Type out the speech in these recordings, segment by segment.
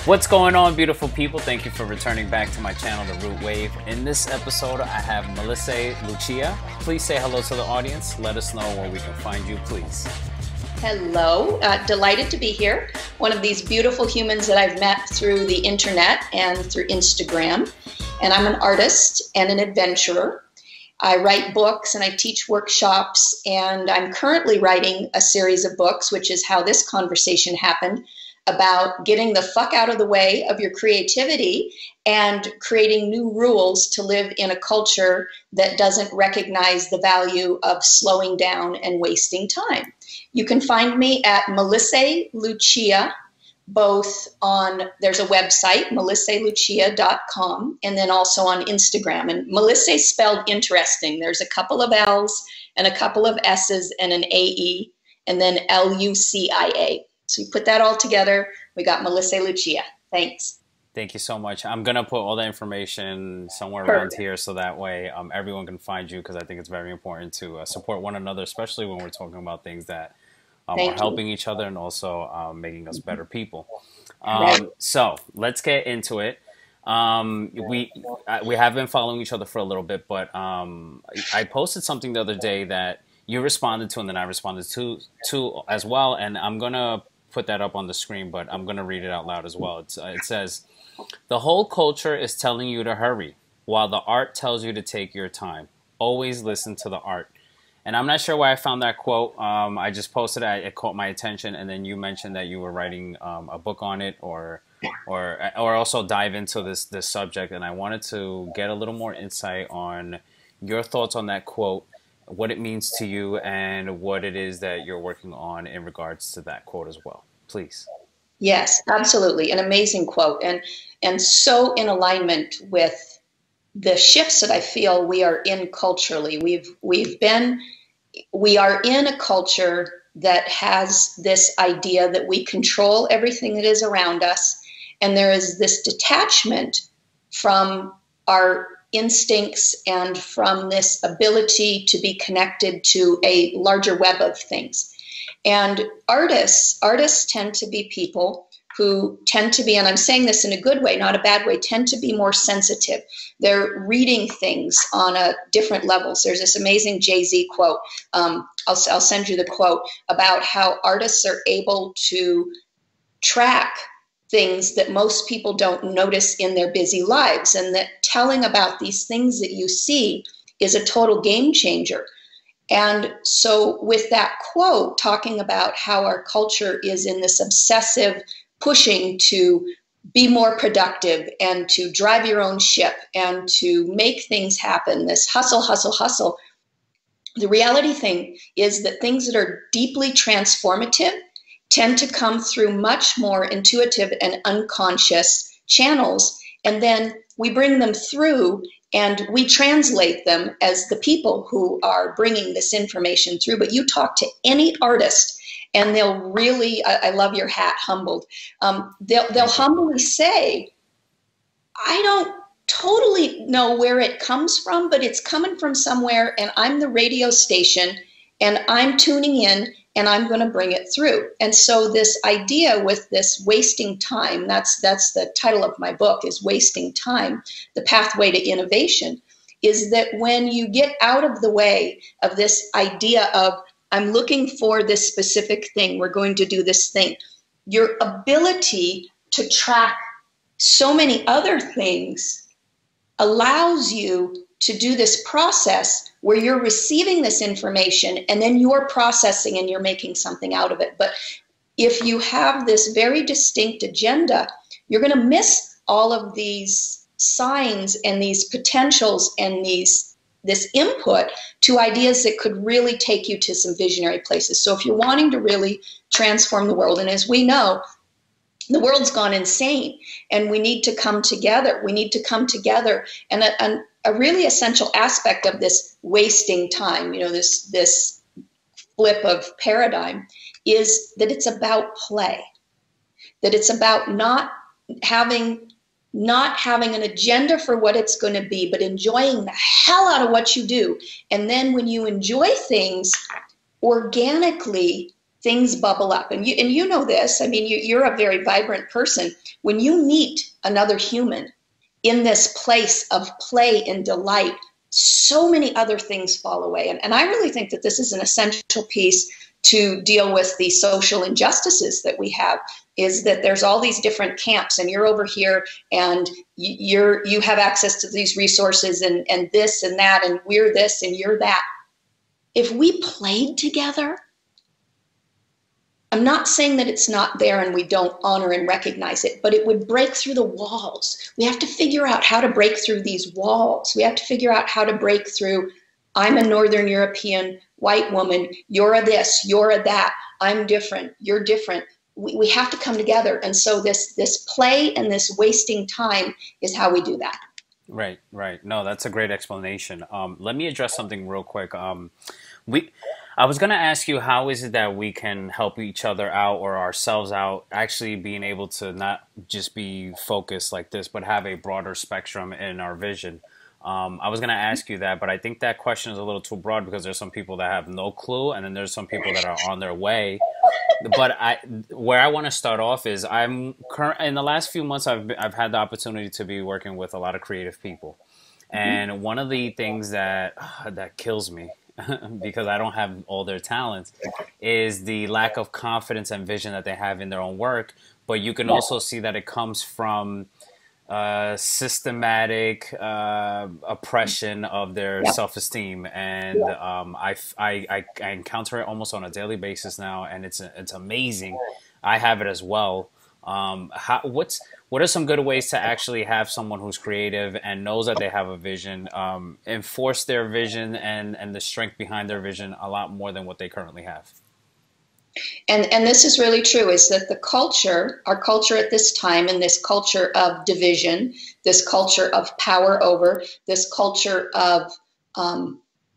What's going on, beautiful people? Thank you for returning back to my channel, The Root Wave. In this episode, I have Mellissae Lucia. Please say hello to the audience. Let us know where we can find you, please. Hello, delighted to be here. One of these beautiful humans that I've met through the internet and through Instagram. And I'm an artist and an adventurer. I write books and I teach workshops, and I'm currently writing a series of books, which is how this conversation happened, about getting the fuck out of the way of your creativity and creating new rules to live in a culture that doesn't recognize the value of slowing down and wasting time. You can find me at Mellissae Lucia, both on, there's a website, MellissaeLucia.com, and then also on Instagram. And Mellissae spelled interesting. There's a couple of L's and a couple of S's and an AE, and then Lucia. So you put that all together, we got Mellissae Lucia. Thanks. Thank you so much. I'm going to put all the information somewhere around here so that way everyone can find you, because I think it's very important to support one another, especially when we're talking about things that are helping each other and also making us better people. So let's get into it. We have been following each other for a little bit, but I posted something the other day that you responded to, and then I responded to as well. And I'm going to put that up on the screen, but I'm going to read it out loud as well. It says, "The whole culture is telling you to hurry, while the art tells you to take your time. Always listen to the art." And I'm not sure why I found that quote. I just posted it. It caught my attention. And then you mentioned that you were writing a book on it, or also dive into this subject. And I wanted to get a little more insight on your thoughts on that quote, what it means to you, and what it is that you're working on in regards to that quote as well, please. Yes, absolutely. An amazing quote, and so in alignment with the shifts that I feel we are in culturally. We are in a culture that has this idea that we control everything that is around us, and there is this detachment from our instincts and from this ability to be connected to a larger web of things. And artists tend to be people who tend to be, and I'm saying this in a good way, not a bad way, tend to be more sensitive. They're reading things on a different levels. There's this amazing Jay-Z quote. I'll send you the quote about how artists are able to track things that most people don't notice in their busy lives, and that telling about these things that you see is a total game changer. And so with that quote, talking about how our culture is in this obsessive pushing to be more productive and to drive your own ship and to make things happen, this hustle, hustle, hustle. The reality thing is that things that are deeply transformative tend to come through much more intuitive and unconscious channels. And then we bring them through and we translate them as the people who are bringing this information through. But you talk to any artist and they'll really, I love your hat, humbled. They'll humbly say, I don't totally know where it comes from, but it's coming from somewhere, and I'm the radio station and I'm tuning in and I'm going to bring it through. And so this idea with this wasting time, that's the title of my book, is Wasting Time, the Pathway to Innovation, is that when you get out of the way of this idea of, I'm looking for this specific thing, we're going to do this thing, your ability to track so many other things allows you to do this process where you're receiving this information and then you're processing and you're making something out of it. But if you have this very distinct agenda, you're going to miss all of these signs and these potentials and this input to ideas that could really take you to some visionary places. So if you're wanting to really transform the world, and as we know, the world's gone insane and we need to come together. We need to come together. And a really essential aspect of this wasting time, this flip of paradigm, is that it's about play, that it's about not having an agenda for what it's going to be, but enjoying the hell out of what you do. And then when you enjoy things, organically, things bubble up. And you know this. I mean, you're a very vibrant person. When you meet another human in this place of play and delight, so many other things fall away. And I really think that this is an essential piece to deal with the social injustices that we have, is that there's all these different camps, and you're over here and you have access to these resources and this and that, and we're this and you're that. If we played together, I'm not saying that it's not there and we don't honor and recognize it, but it would break through the walls. We have to figure out how to break through these walls. We have to figure out how to break through, I'm a Northern European white woman, you're a this, you're a that, I'm different, you're different. We have to come together. And so this play and this wasting time is how we do that. Right, right. No, that's a great explanation. Let me address something real quick. I was going to ask you, how is it that we can help each other out or ourselves out, actually being able to not just be focused like this, but have a broader spectrum in our vision? I was going to ask you that, but I think that question is a little too broad, because there's some people that have no clue, and then there's some people that are on their way. But where I want to start off is in the last few months, I've had the opportunity to be working with a lot of creative people. And one of the things that kills me, because I don't have all their talents, is the lack of confidence and vision that they have in their own work. But you can also see that it comes from systematic oppression of their self-esteem, and I encounter it almost on a daily basis now, and it's amazing. I have it as well. What are some good ways to actually have someone who's creative and knows that they have a vision, enforce their vision and the strength behind their vision a lot more than what they currently have? And this is really true, is that our culture at this time, and this culture of division, this culture of power over, this culture of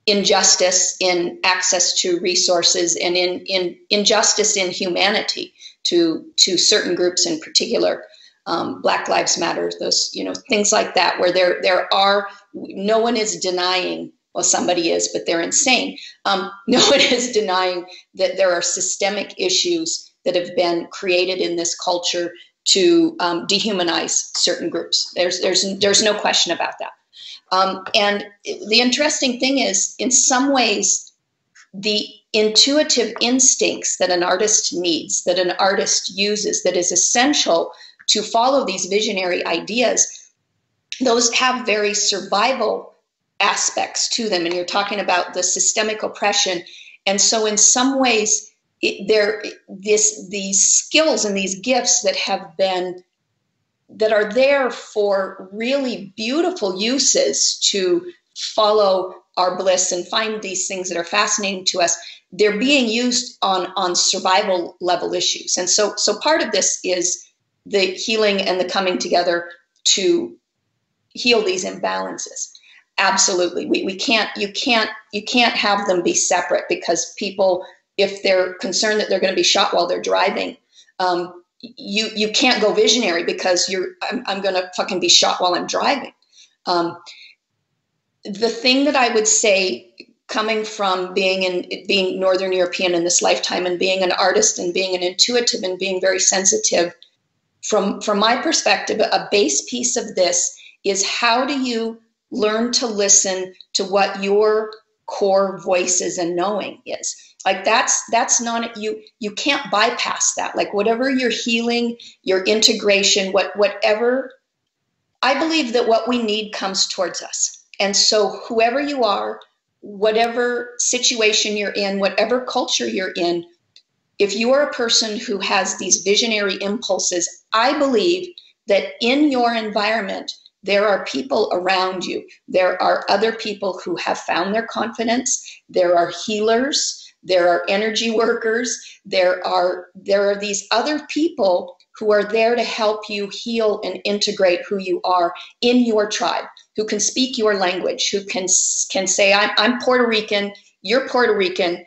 injustice in access to resources, and in injustice in humanity to certain groups in particular, Black Lives Matter, those, things like that, where there are, no one is denying, well, somebody is, but they're insane. No one is denying that there are systemic issues that have been created in this culture to dehumanize certain groups. There's no question about that. And the interesting thing is, in some ways, the intuitive instincts that an artist needs, that an artist uses, that is essential to follow these visionary ideas, those have very survival aspects to them. And you're talking about the systemic oppression. And so in some ways, these skills and these gifts that are there for really beautiful uses to follow our bliss and find these things that are fascinating to us, they're being used on survival level issues. And so part of this is the healing and the coming together to heal these imbalances. Absolutely. You can't have them be separate, because people, if they're concerned that they're going to be shot while they're driving, you can't go visionary because I'm going to fucking be shot while I'm driving. The thing that I would say, coming from being Northern European in this lifetime, and being an artist and being an intuitive and being very sensitive, from my perspective, a base piece of this is, how do you learn to listen to what your core voice is and knowing is? Like that's not, you can't bypass that. Like whatever your healing, your integration, whatever, I believe that what we need comes towards us. And so whoever you are, whatever situation you're in, whatever culture you're in, if you are a person who has these visionary impulses, I believe that in your environment, there are people around you. There are other people who have found their confidence. There are healers. There are energy workers. There are these other people who are there to help you heal and integrate who you are in your tribe, who can speak your language, who can say, I'm Puerto Rican, you're Puerto Rican.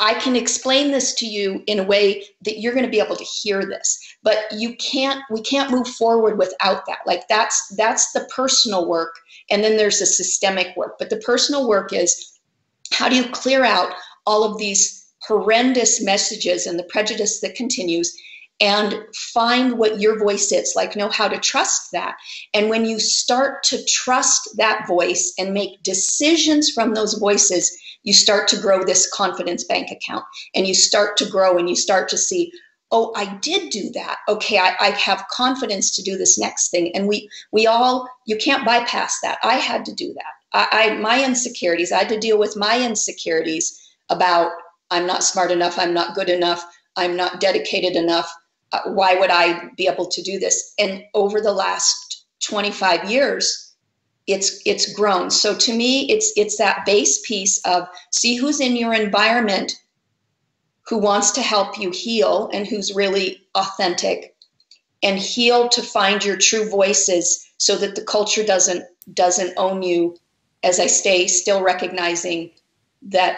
I can explain this to you in a way that you're going to be able to hear this, but we can't move forward without that. Like that's the personal work. And then there's the systemic work, but the personal work is, how do you clear out all of these horrendous messages and the prejudice that continues, and find what your voice is, like know how to trust that. And when you start to trust that voice and make decisions from those voices, you start to grow this confidence bank account, and you start to grow, and you start to see, oh, I did do that. Okay, I have confidence to do this next thing. And we all, you can't bypass that. I had to do that. My insecurities, I had to deal with my insecurities about I'm not smart enough, I'm not good enough, I'm not dedicated enough. Why would I be able to do this? And over the last 25 years, it's grown. So to me, it's that base piece of see who's in your environment who wants to help you heal and who's really authentic, and heal to find your true voices so that the culture doesn't own you. As I stay still recognizing that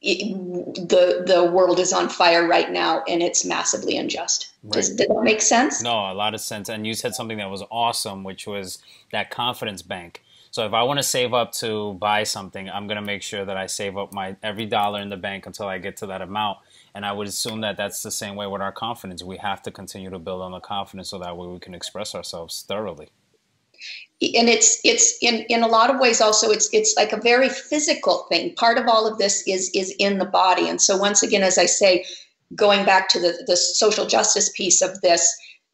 the world is on fire right now and it's massively unjust. Right. Does that make sense? No, a lot of sense. And you said something that was awesome, which was that confidence bank. So if I want to save up to buy something, I'm going to make sure that I save up my every dollar in the bank until I get to that amount. And I would assume that that's the same way with our confidence. We have to continue to build on the confidence so that way we can express ourselves thoroughly. And it's in a lot of ways also it's like a very physical thing. Part of all of this is in the body. And so once again, as I say, going back to the social justice piece of this,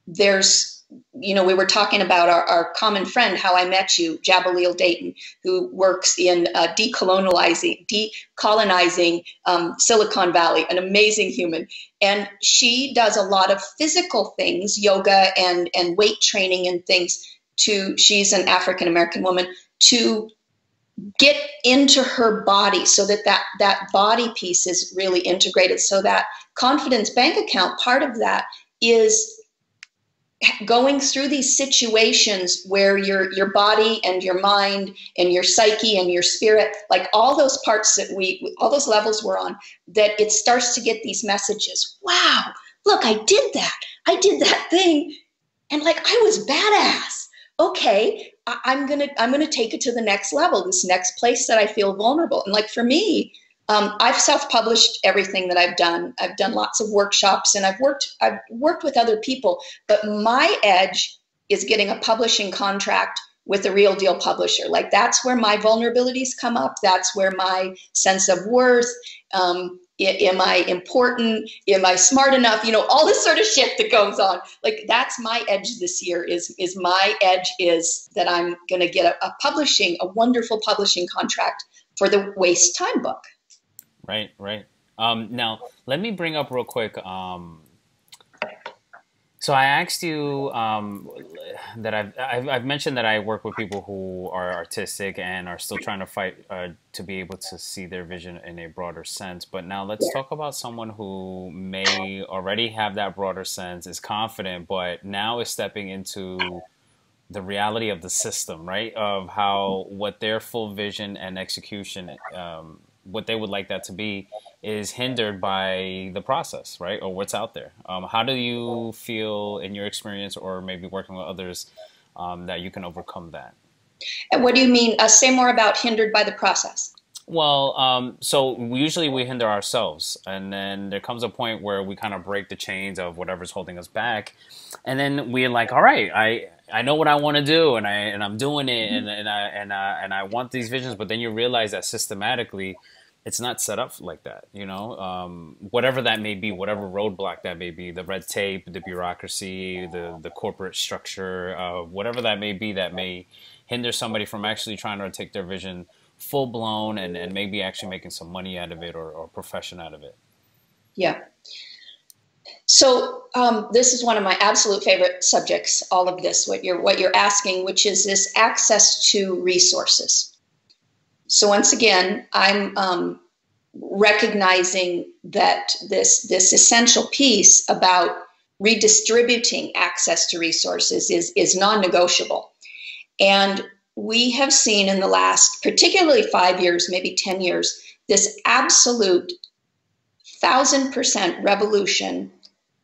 there's, you know, we were talking about our common friend, How I Met You, Jabaleel Dayton, who works in decolonizing Silicon Valley, an amazing human. And she does a lot of physical things, yoga and weight training and things, she's an African-American woman, to get into her body so that body piece is really integrated. So that confidence bank account, part of that is going through these situations where your body and your mind and your psyche and your spirit, like all those parts that all those levels we're on, that it starts to get these messages. Wow, look, I did that thing. And like, I was badass. Okay, I'm gonna take it to the next level, this next place that I feel vulnerable. And like for me, I've self-published everything that I've done. I've done lots of workshops, and I've worked with other people. But my edge is getting a publishing contract with a real deal publisher. Like that's where my vulnerabilities come up. That's where my sense of worth. Am I important? Am I smart enough? You know, all this sort of shit that goes on. Like that's my edge this year is my edge is that I'm going to get a wonderful publishing contract for the Waste Time book. Right. Now, let me bring up real quick. So I asked you that I've mentioned that I work with people who are artistic and are still trying to fight to be able to see their vision in a broader sense. But now let's talk about someone who may already have that broader sense, is confident, but now is stepping into the reality of the system, right? Of what their full vision and execution, what they would like that to be, is hindered by the process, right? Or what's out there. How do you feel in your experience, or maybe working with others, that you can overcome that? And what do you mean? Say more about hindered by the process. Well, so usually we hinder ourselves, and then there comes a point where we kind of break the chains of whatever's holding us back. And then we're like, all right, I know what I want to do, and I'm doing it, and I want these visions. But then you realize that systematically, it's not set up like that, you know, whatever that may be, whatever roadblock that may be, the red tape, the bureaucracy, the corporate structure, whatever that may be, that may hinder somebody from actually trying to take their vision full blown and maybe actually making some money out of it or profession out of it. Yeah. So this is one of my absolute favorite subjects, all of this, what you're asking, which is this access to resources. So once again, I'm recognizing that this essential piece about redistributing access to resources is non-negotiable. And we have seen in the last, particularly 5 years, maybe 10 years, this absolute 1000% revolution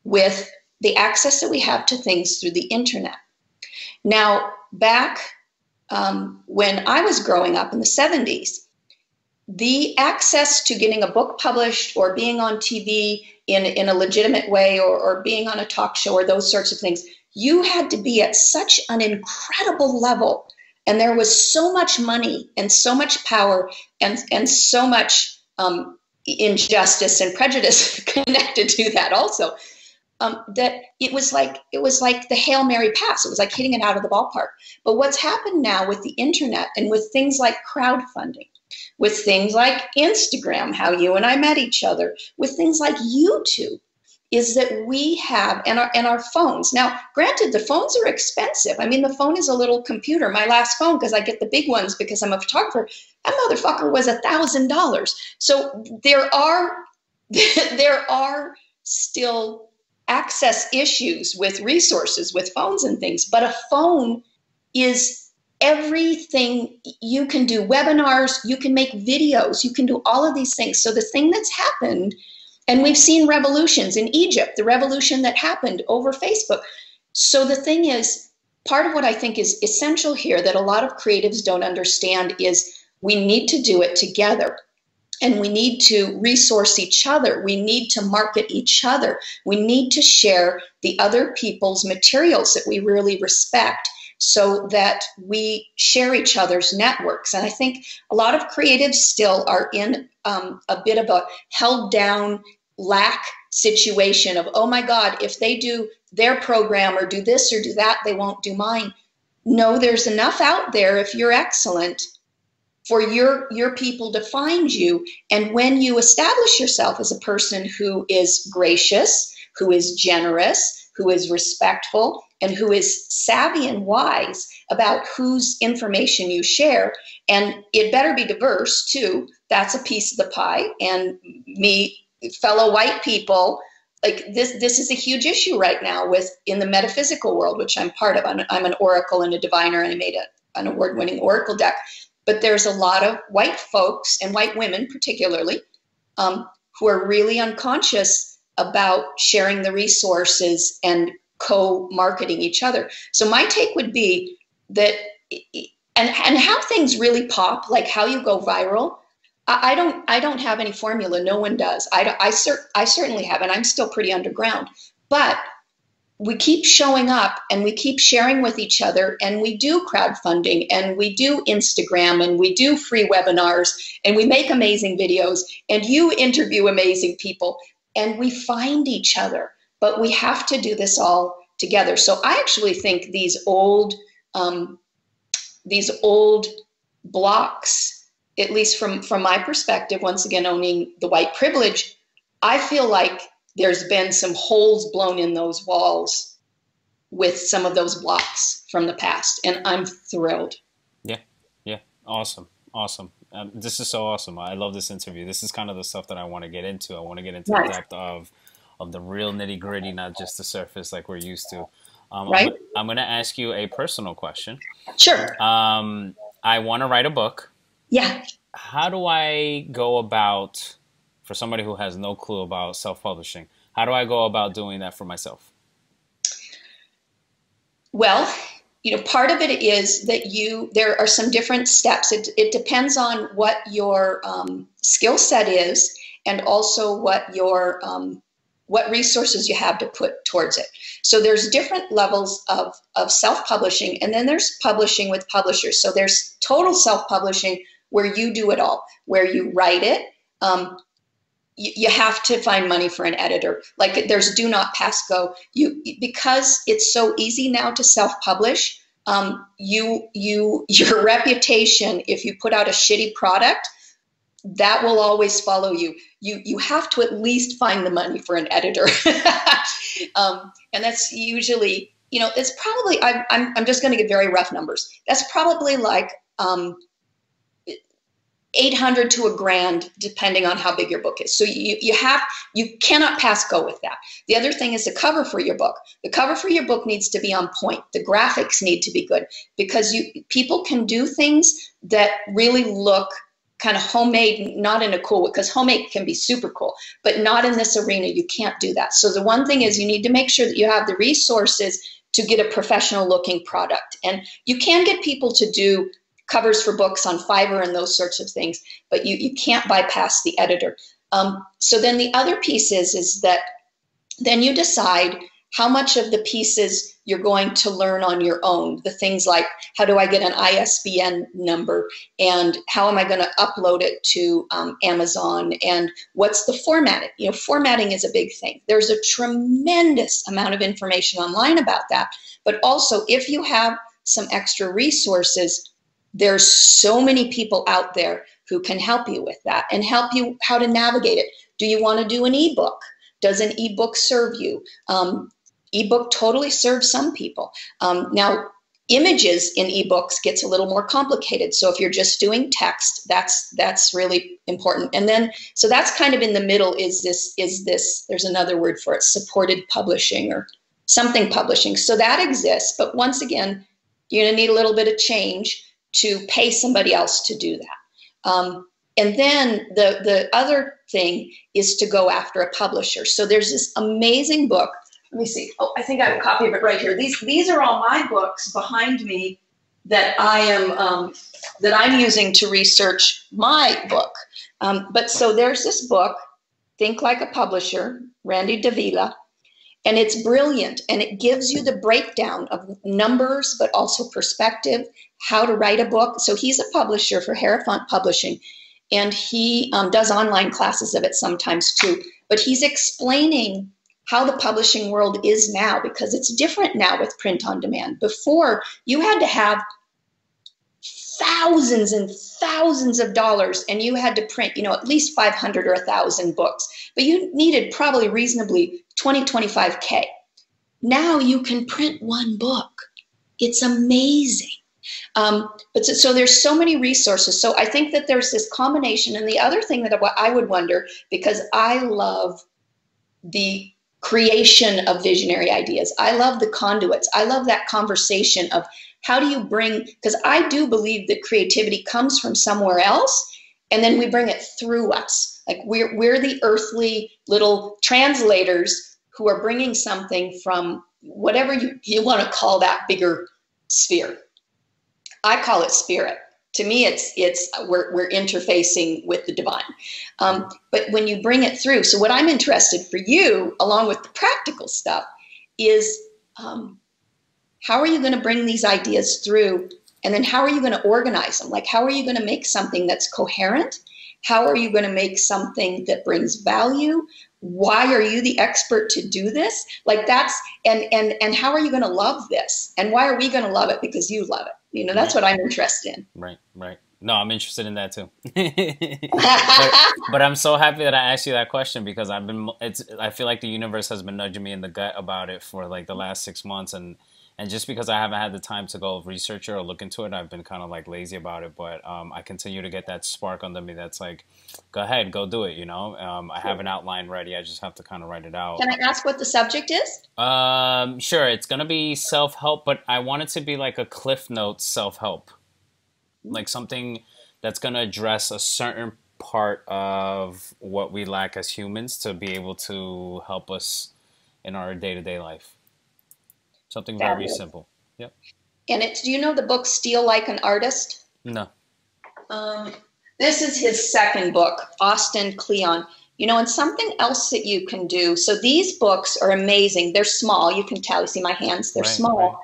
with the access that we have to things through the internet. Now, back when I was growing up in the 70s, the access to getting a book published or being on TV in a legitimate way, or being on a talk show or those sorts of things, you had to be at such an incredible level. And there was so much money and so much power and so much injustice and prejudice connected to that also, that it was like the Hail Mary pass. It was like hitting it out of the ballpark. But what's happened now with the internet and with things like crowdfunding, with things like Instagram, how you and I met each other, with things like YouTube, is that we have, and our phones. Now, granted, the phones are expensive. I mean, the phone is a little computer. My last phone, because I get the big ones because I'm a photographer, that motherfucker was $1,000. So there are still access issues with resources, with phones and things, but a phone is everything. You can do webinars, you can make videos, you can do all of these things. So the thing that's happened, and we've seen revolutions in Egypt, the revolution that happened over Facebook. So the thing is, part of what I think is essential here that a lot of creatives don't understand is we need to do it together. And we need to resource each other. We need to market each other. We need to share the other people's materials that we really respect, so that we share each other's networks. And I think a lot of creatives still are in a bit of a held down lack situation of, oh my God, if they do their program or do this or do that, they won't do mine. No, there's enough out there if you're excellent for your people to find you. And when you establish yourself as a person who is gracious, who is generous, who is respectful, and who is savvy and wise about whose information you share, and it better be diverse too. That's a piece of the pie. And me, fellow white people, like this is a huge issue right now in the metaphysical world, which I'm part of. I'm an oracle and a diviner, and I made an award-winning oracle deck. But there's a lot of white folks, and white women particularly, who are really unconscious about sharing the resources and co-marketing each other. So my take would be that, and how things really pop, like how you go viral. I don't have any formula. No one does. I certainly have, and I'm still pretty underground. But we keep showing up and we keep sharing with each other, and we do crowdfunding, and we do Instagram, and we do free webinars, and we make amazing videos, and you interview amazing people, and we find each other. But we have to do this all together. So I actually think these old blocks, at least from my perspective, once again owning the white privilege, I feel like there's been some holes blown in those walls with some of those blocks from the past, and I'm thrilled. Yeah, awesome. This is so awesome. I love this interview. This is kind of the stuff that I want to get into. I want to get into the depth of the real nitty gritty, not just the surface like we're used to. Right. I'm going to ask you a personal question. Sure. I want to write a book. Yeah. How do I go about, for somebody who has no clue about self-publishing, how do I go about doing that for myself? Well, part of it is that there are some different steps. It depends on what your skill set is, and also what resources you have to put towards it. So there's different levels of self-publishing, and then there's publishing with publishers. So there's total self-publishing, where you do it all, where you write it. You have to find money for an editor. Like there's do not pass go. Because it's so easy now to self-publish. Your reputation, if you put out a shitty product, that will always follow you. You have to at least find the money for an editor, and that's usually, it's probably, I'm just going to give very rough numbers. That's probably like $800 to $1,000, depending on how big your book is. So you cannot pass go with that. The other thing is the cover for your book. The cover for your book needs to be on point. The graphics need to be good, because people can do things that really look kind of homemade, not in a cool way, because homemade can be super cool, but not in this arena. You can't do that. So the one thing is you need to make sure that you have the resources to get a professional looking product. And you can get people to do covers for books on Fiverr and those sorts of things, but you can't bypass the editor. So then the other piece is that then you decide how much of the pieces you're going to learn on your own. The things like, how do I get an ISBN number? And how am I going to upload it to Amazon? And what's the formatting? You know, formatting is a big thing. There's a tremendous amount of information online about that. But also, if you have some extra resources, there's so many people out there who can help you with that and help you how to navigate it. Do you want to do an ebook? Does an ebook serve you? Ebook totally serves some people. Now, images in ebooks gets a little more complicated. So if you're just doing text, that's really important. And then, so that's kind of in the middle is this, there's another word for it, supported publishing or something publishing. So that exists. But once again, you're going to need a little bit of change to pay somebody else to do that. And then the other thing is to go after a publisher. So there's this amazing book. Let me see. Oh, I think I have a copy of it right here. These are all my books behind me that I'm using to research my book. But so there's this book, Think Like a Publisher, Randy Davila, and it's brilliant. And it gives you the breakdown of numbers, but also perspective, how to write a book. So he's a publisher for Hierophant Publishing, and he does online classes of it sometimes too. But he's explaining how the publishing world is now, because it's different now with print on demand. Before, you had to have thousands and thousands of dollars, and you had to print, at least 500 or 1,000 books. But you needed probably reasonably 20, 25K. Now you can print one book. It's amazing. But so there's so many resources. So I think that there's this combination. And the other thing that I would wonder, because I love the creation of visionary ideas. I love the conduits. I love that conversation of how do you bring, because I do believe that creativity comes from somewhere else, and then we bring it through us. Like we're the earthly little translators who are bringing something from whatever you want to call that bigger sphere. I call it spirit. To me, we're interfacing with the divine. But when you bring it through, so what I'm interested for you, along with the practical stuff, is how are you going to bring these ideas through? And then how are you going to organize them? Like, how are you going to make something that's coherent? How are you going to make something that brings value? Why are you the expert to do this? Like that's, and how are you going to love this? And why are we going to love it? Because you love it. That's what I'm interested in. Right. No, I'm interested in that too. but I'm so happy that I asked you that question, because I feel like the universe has been nudging me in the gut about it for like the last 6 months. And just because I haven't had the time to go research it or look into it, I've been kind of like lazy about it. But I continue to get that spark under me that's like, go ahead, go do it. I have an outline ready. I just have to kind of write it out. Can I ask what the subject is? Sure. It's going to be self-help, but I want it to be like a Cliff Notes self-help. Like something that's going to address a certain part of what we lack as humans to be able to help us in our day-to-day life. Something very simple. Yep. And do you know the book Steal Like an Artist? No. This is his second book, Austin Kleon. And something else that you can do. So these books are amazing. They're small. You can tell. You see my hands? They're small.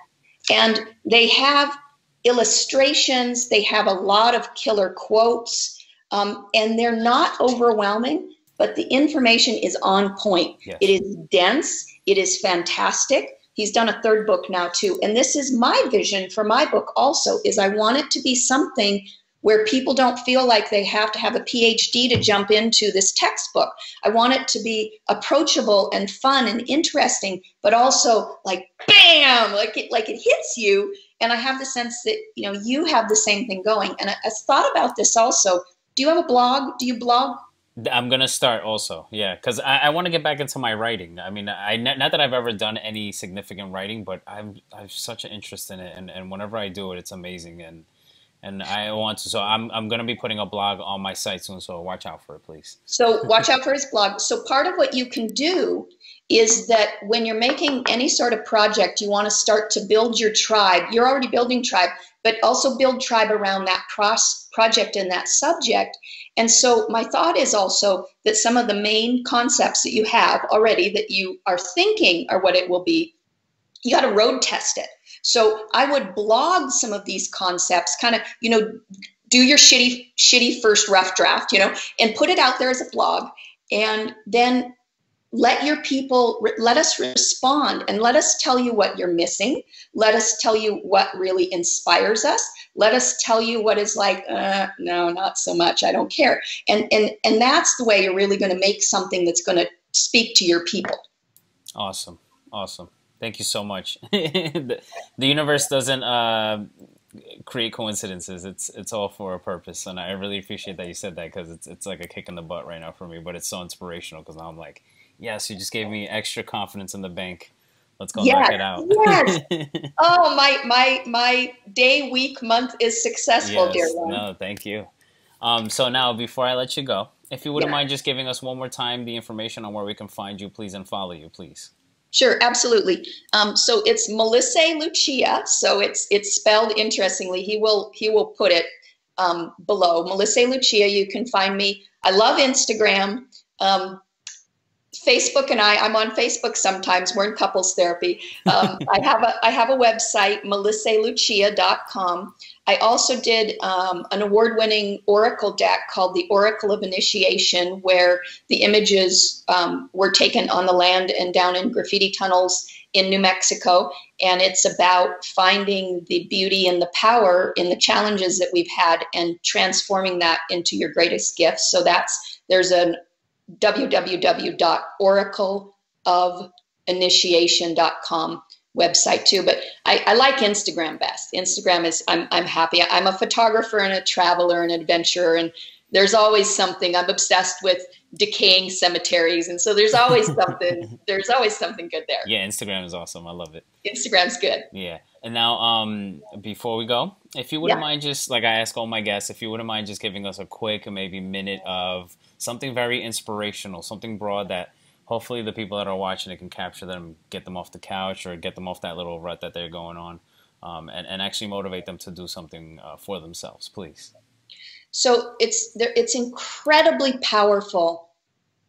Right. And they have illustrations. They have a lot of killer quotes. And they're not overwhelming, but the information is on point. Yes. It is dense. It is fantastic. He's done a third book now too. And this is my vision for my book also, is I want it to be something where people don't feel like they have to have a PhD to jump into this textbook. I want it to be approachable and fun and interesting, but also like, bam, like it hits you. And I have the sense that, you have the same thing going. And I thought about this also. Do you have a blog? Do you blog? I'm going to start also. Yeah. Cause I want to get back into my writing. I mean, not that I've ever done any significant writing, but I've such an interest in it. And whenever I do it, it's amazing. And I want to, so I'm going to be putting a blog on my site soon. So watch out for it, please. So watch out for his blog. So part of what you can do is that when you're making any sort of project, you want to start to build your tribe. You're already building tribe, but also build tribe around that project and that subject. And so my thought is also that some of the main concepts that you have already that you are thinking are what it will be, you got to road test it. So I would blog some of these concepts, kind of, you know, do your shitty first rough draft, you know, and put it out there as a blog, and then let us respond, and let us tell you what you're missing. Let us tell you what really inspires us. Let us tell you what is like, no, not so much. I don't care. And that's the way you're really going to make something that's going to speak to your people. Awesome. Awesome. Thank you so much. The universe doesn't create coincidences. It's all for a purpose, and I really appreciate that you said that, because it's like a kick in the butt right now for me. But it's so inspirational, because I'm like, yes, you just gave me extra confidence in the bank. Let's go knock it out. Yes. Oh, my day, week, month is successful, yes. Dear one. No, thank you. So now, before I let you go, if you wouldn't mind just giving us one more time the information on where we can find you, please, and follow you, please. Sure, absolutely. So it's Mellissae Lucia. So it's spelled interestingly. He will put it below. Mellissae Lucia. You can find me. I love Instagram. Facebook and I'm on Facebook sometimes. We're in couples therapy. I have a website, MellissaeLucia.com. I also did an award-winning Oracle deck called the Oracle of Initiation, where the images were taken on the land and down in graffiti tunnels in New Mexico. And it's about finding the beauty and the power in the challenges that we've had and transforming that into your greatest gifts. So there's an www.oracleofinitiation.com website too, but I like Instagram best. Instagram is, I'm happy. I'm a photographer and a traveler and adventurer, and there's always something. I'm obsessed with decaying cemeteries, and so there's always something. There's always something good there. Yeah, Instagram is awesome. I love it. Instagram's good. Yeah, and now before we go, if you wouldn't mind, just like I ask all my guests, if you wouldn't mind just giving us a quick, maybe minute of something very inspirational, something broad that hopefully the people that are watching it can capture them, get them off the couch or get them off that little rut that they're going on, and actually motivate them to do something for themselves, please. So it's incredibly powerful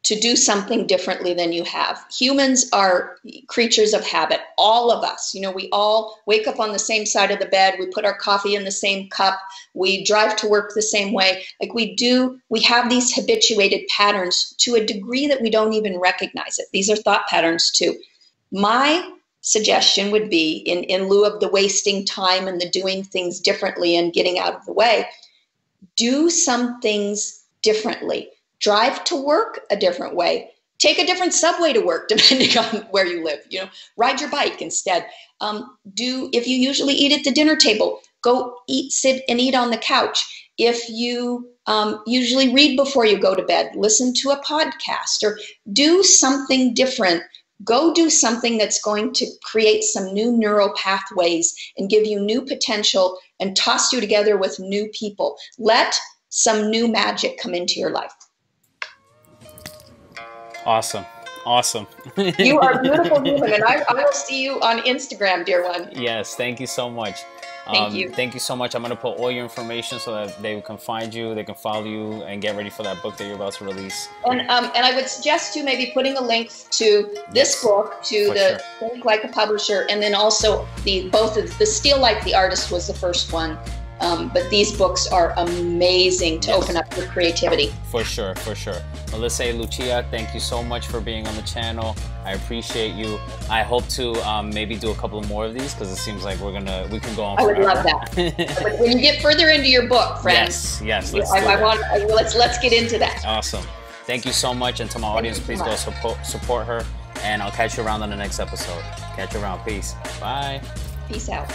to do something differently than you have. Humans are creatures of habit. All of us, you know, we all wake up on the same side of the bed. We put our coffee in the same cup. We drive to work the same way. Like we have these habituated patterns to a degree that we don't even recognize it. These are thought patterns too. My suggestion would be, in lieu of the wasting time and the doing things differently and getting out of the way, do some things differently. Drive to work a different way. Take a different subway to work, depending on where you live. You know, ride your bike instead. If you usually eat at the dinner table, go sit and eat on the couch. If you usually read before you go to bed, listen to a podcast, or do something different. Go do something that's going to create some new neural pathways and give you new potential and toss you together with new people. Let some new magic come into your life. Awesome. Awesome. You are a beautiful human, and I will see you on Instagram, dear one. Yes, thank you so much. Thank you. Thank you so much. I'm going to put all your information so that they can find you, they can follow you, and get ready for that book that you're about to release. And I would suggest you maybe putting a link to this book, to the Think Like a Publisher, and then also both of the Steal Like the Artist was the first one. But these books are amazing to open up your creativity. For sure, for sure. Mellissae Lucia, thank you so much for being on the channel. I appreciate you. I hope to maybe do a couple more of these, because it seems like we can go on forever. I would love that. But when you get further into your book, friends, yes, let's get into that. Awesome. Thank you so much, and to my audience, please go support her, and I'll catch you around on the next episode. Catch you around. Peace. Bye. Peace out.